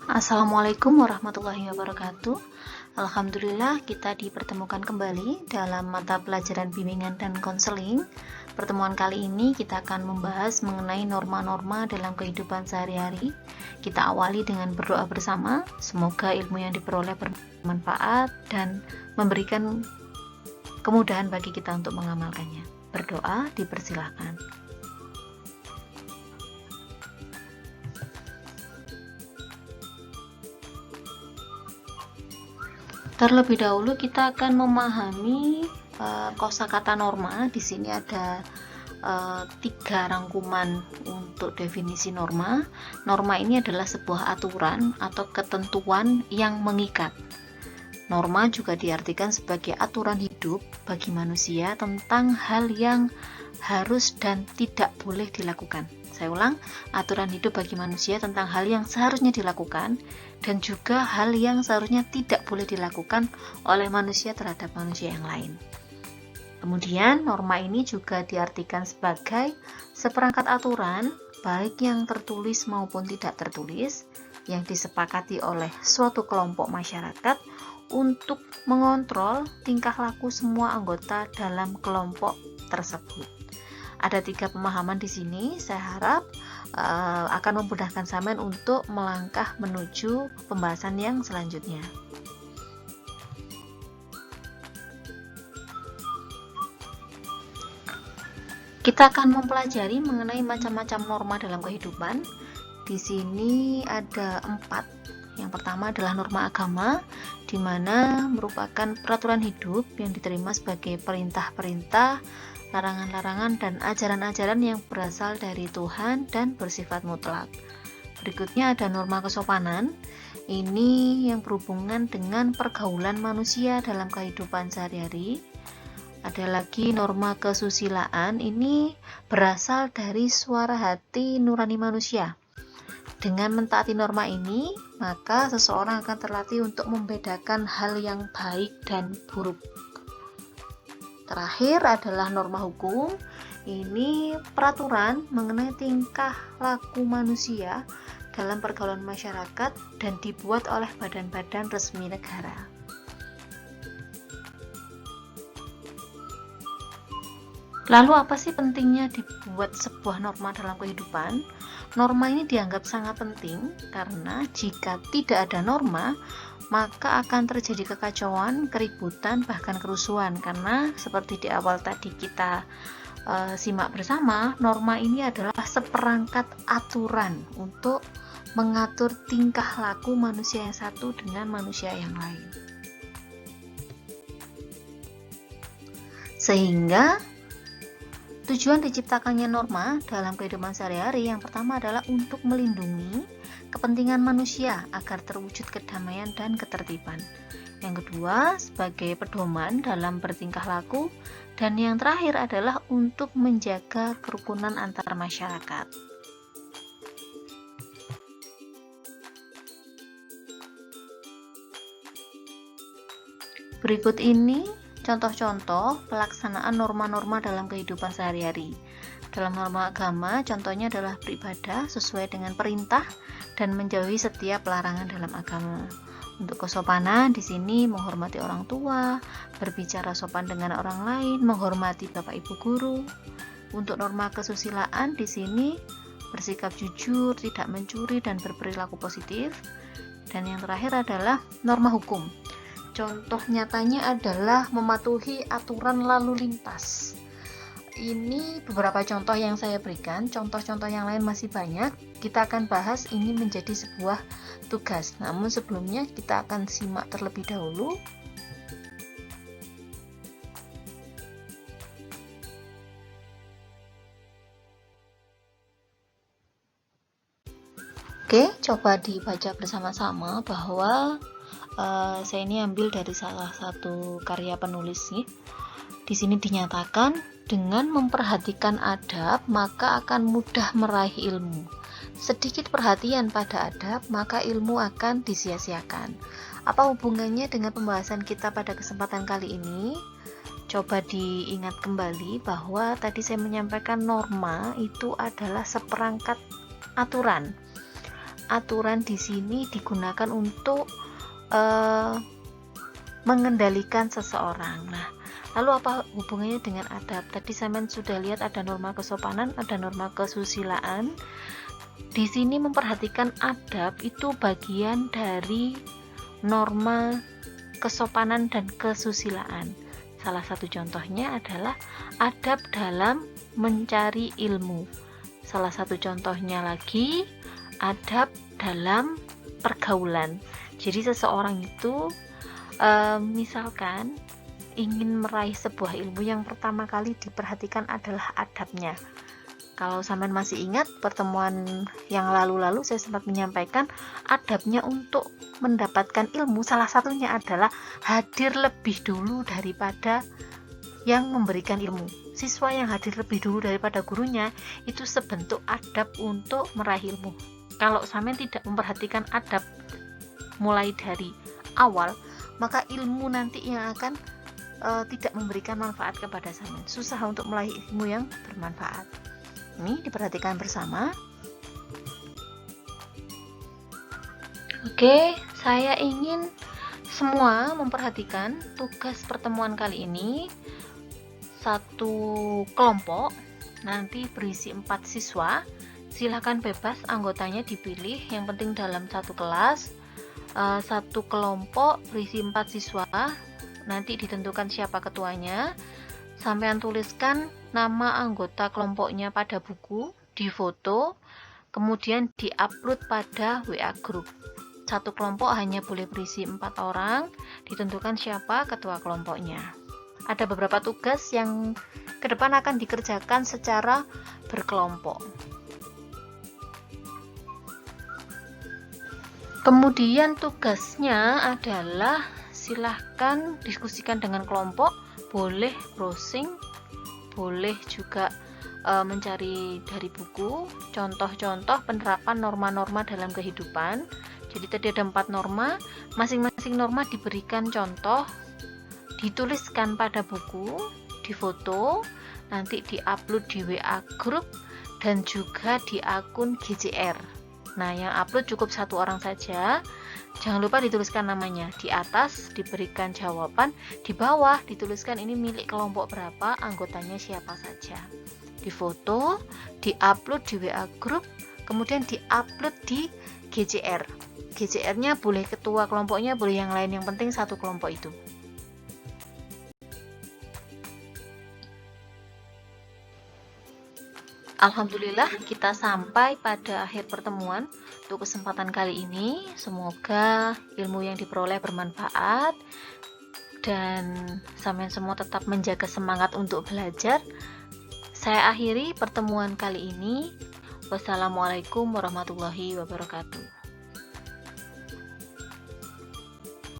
Assalamualaikum warahmatullahi wabarakatuh. Alhamdulillah kita dipertemukan kembali dalam mata pelajaran bimbingan dan konseling. Pertemuan kali ini kita akan membahas mengenai norma-norma dalam kehidupan sehari-hari. Kita awali dengan berdoa bersama. Semoga ilmu yang diperoleh bermanfaat dan memberikan kemudahan bagi kita untuk mengamalkannya. Berdoa dipersilahkan. Terlebih dahulu kita akan memahami kosakata norma. Di sini ada 3 rangkuman untuk definisi norma. Norma ini adalah sebuah aturan atau ketentuan yang mengikat. Norma juga diartikan sebagai aturan hidup bagi manusia tentang hal yang harus dan tidak boleh dilakukan. Saya ulang, aturan hidup bagi manusia tentang hal yang seharusnya dilakukan dan juga hal yang seharusnya tidak boleh dilakukan oleh manusia terhadap manusia yang lain. Kemudian, norma ini juga diartikan sebagai seperangkat aturan, baik yang tertulis maupun tidak tertulis, yang disepakati oleh suatu kelompok masyarakat untuk mengontrol tingkah laku semua anggota dalam kelompok tersebut. Ada 3 pemahaman di sini. Saya harap akan memudahkan sampean untuk melangkah menuju pembahasan yang selanjutnya. Kita akan mempelajari mengenai macam-macam norma dalam kehidupan. Di sini ada 4. Yang pertama adalah norma agama, di mana merupakan peraturan hidup yang diterima sebagai perintah-perintah, larangan-larangan, dan ajaran-ajaran yang berasal dari Tuhan dan bersifat mutlak. Berikutnya ada norma kesopanan. Ini yang berhubungan dengan pergaulan manusia dalam kehidupan sehari-hari. Ada lagi norma kesusilaan. Ini berasal dari suara hati nurani manusia. Dengan mentaati norma ini, maka seseorang akan terlatih untuk membedakan hal yang baik dan buruk. Terakhir adalah norma hukum. Ini peraturan mengenai tingkah laku manusia dalam pergaulan masyarakat dan dibuat oleh badan-badan resmi negara. Lalu apa sih pentingnya dibuat sebuah norma dalam kehidupan? Norma ini dianggap sangat penting karena jika tidak ada norma, maka akan terjadi kekacauan, keributan, bahkan kerusuhan. Karena seperti di awal tadi kita simak bersama, norma ini adalah seperangkat aturan untuk mengatur tingkah laku manusia yang satu dengan manusia yang lain. Sehingga tujuan diciptakannya norma dalam kehidupan sehari-hari yang pertama adalah untuk melindungi kepentingan manusia agar terwujud kedamaian dan ketertiban. Yang kedua, sebagai pedoman dalam bertingkah laku, dan yang terakhir adalah untuk menjaga kerukunan antar masyarakat. Berikut ini contoh-contoh pelaksanaan norma-norma dalam kehidupan sehari-hari. Dalam norma agama, contohnya adalah beribadah sesuai dengan perintah dan menjauhi setiap larangan dalam agama. Untuk kesopanan, di sini menghormati orang tua, berbicara sopan dengan orang lain, menghormati bapak ibu guru. Untuk norma kesusilaan, di sini bersikap jujur, tidak mencuri, dan berperilaku positif. Dan yang terakhir adalah norma hukum. Contoh nyatanya adalah mematuhi aturan lalu lintas. Ini beberapa contoh yang saya berikan. Contoh-contoh yang lain masih banyak. Kita akan bahas ini menjadi sebuah tugas. Namun sebelumnya kita akan simak terlebih dahulu. Oke, coba dibaca bersama-sama bahwa saya ini ambil dari salah satu karya penulis nih. Di sini dinyatakan, dengan memperhatikan adab, maka akan mudah meraih ilmu. Sedikit perhatian pada adab, maka ilmu akan disia-siakan. Apa hubungannya dengan pembahasan kita pada kesempatan kali ini? Coba diingat kembali bahwa tadi saya menyampaikan norma itu adalah seperangkat aturan. aturan di sini digunakan untuk mengendalikan seseorang. Nah, lalu apa hubungannya dengan adab? Tadi sampean sudah lihat ada norma kesopanan, ada norma kesusilaan. Di sini memperhatikan adab itu bagian dari norma kesopanan dan kesusilaan. Salah satu contohnya adalah adab dalam mencari ilmu. Salah satu contohnya lagi adab dalam pergaulan. Jadi seseorang itu misalkan ingin meraih sebuah ilmu, yang pertama kali diperhatikan adalah adabnya. Kalau sampean masih ingat pertemuan yang lalu-lalu saya sempat menyampaikan adabnya untuk mendapatkan ilmu, salah satunya adalah hadir lebih dulu daripada yang memberikan ilmu. Siswa yang hadir lebih dulu daripada gurunya itu sebentuk adab untuk meraih ilmu. Kalau sampean tidak memperhatikan adab mulai dari awal, maka ilmu nanti yang akan tidak memberikan manfaat kepada sampean. Susah untuk meraih ilmu yang bermanfaat. Ini diperhatikan bersama. Oke, saya ingin semua memperhatikan tugas pertemuan kali ini. Satu kelompok nanti berisi 4 siswa. Silakan bebas anggotanya dipilih, yang penting dalam satu kelas. Satu kelompok berisi 4 siswa, nanti ditentukan siapa ketuanya. Sampean tuliskan nama anggota kelompoknya pada buku, difoto, kemudian diupload pada WA group. Satu kelompok hanya boleh berisi 4 orang, ditentukan siapa ketua kelompoknya. Ada beberapa tugas yang ke depan akan dikerjakan secara berkelompok. Kemudian tugasnya adalah silahkan diskusikan dengan kelompok, boleh browsing, boleh juga mencari dari buku, contoh-contoh penerapan norma-norma dalam kehidupan. Jadi tadi ada 4 norma, masing-masing norma diberikan contoh, dituliskan pada buku, difoto, nanti diupload di WA group dan juga di akun GCR. Nah, yang upload cukup 1 orang saja. Jangan lupa dituliskan namanya. Di atas diberikan jawaban, di bawah dituliskan ini milik kelompok berapa, anggotanya siapa saja. Difoto, diupload di WA group, kemudian diupload di GCR. GCR-nya boleh ketua kelompoknya, boleh yang lain, yang penting satu kelompok itu. Alhamdulillah kita sampai pada akhir pertemuan untuk kesempatan kali ini. Semoga ilmu yang diperoleh bermanfaat dan sampean semua tetap menjaga semangat untuk belajar. Saya akhiri pertemuan kali ini. Wassalamualaikum warahmatullahi wabarakatuh.